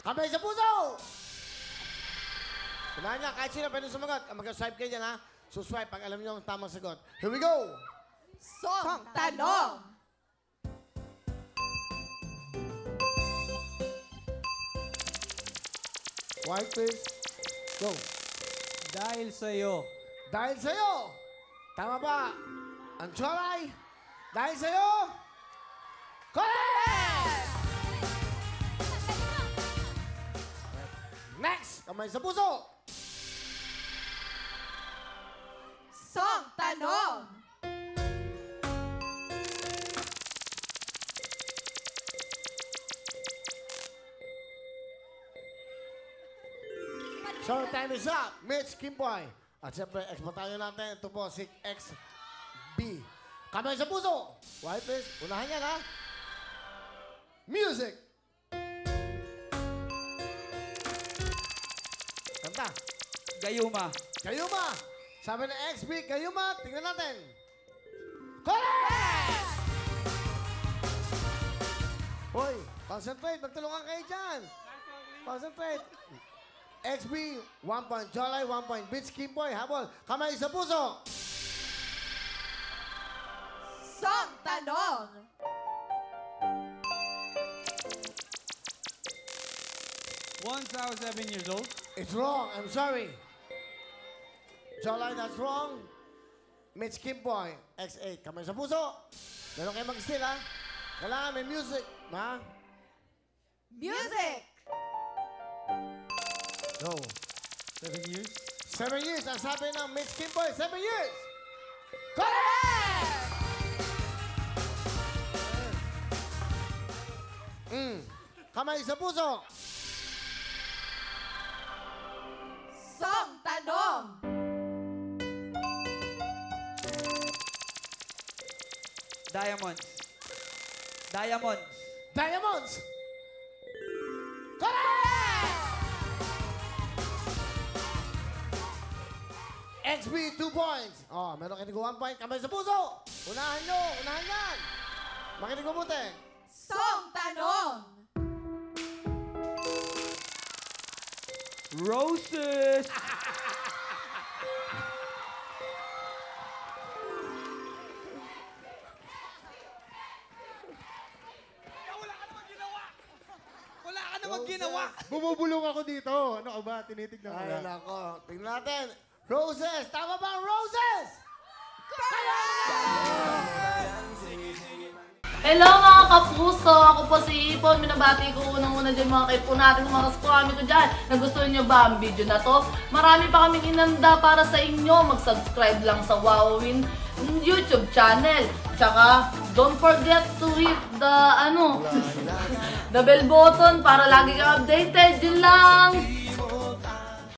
Kamay sa puso! Kumain niya, kahit sino pwede sumagot. Mag-swipe kayo dyan, ha? So swipe pag alam niyo ang tamang sagot. Here we go! Song Tanong! White please. Go. Dahil sa'yo. Dahil sa'yo. Tama ba? Ang Cholay. Dahil sa'yo. Correct! Next! Kamay sa puso. Song Tanong! So, time is up. Mitch Kimboy. At siyempre, ex-batalyon natin. Ito po, si XB. Kamay sa puso. White please. Unahan yan, ha? Music. Kanta. Gayuma. Gayuma. Sabi ng XB, Gayuma. Tingnan natin. Correct! Hoy, concentrate. Magtulungan kayo dyan. Concentrate. XB, 1 point. Jolay, 1 point. Bitch, Kimboy, habol. Kamay sa puso. Song Tanong! Once I was 7 years old. It's wrong. I'm sorry. Jolay, that's wrong. Mitch Kimboy, X8. Kamay sa puso. Meron kayo mag-steal, ha? Kailangan may music. Ha? Music! Go. 7 years. 7 years. Ang sabi ng Mitch Kimboy, 7 years. Correct! Kamay sa puso. Song Tanong! Diamonds. Diamonds. Diamonds. Correct! XB, 2 points. Oh, meron kayo 1 point. Kamay sa puso. Unahan nyo. Unahan yan. Makinig mabuti. Song Tanong! Roses. Wala ka namang ginawa. Bumubulong ako dito. Ano ka ba? Tinitignan ko Ay, lang. nako. Tingnan natin. Roses. Tama ba ang roses? Hello mga kapuso! Ako po si Ipon. Minabati ko unang-una dyan mga kaipo natin, mga kaskwami ko dyan. Nagustuhan nyo ba ang video na to? Marami pa kaming inanda para sa inyo. Mag-subscribe lang sa Wowin YouTube channel. Tsaka, don't forget to hit the, the bell button para lagi kang updated. Yun lang!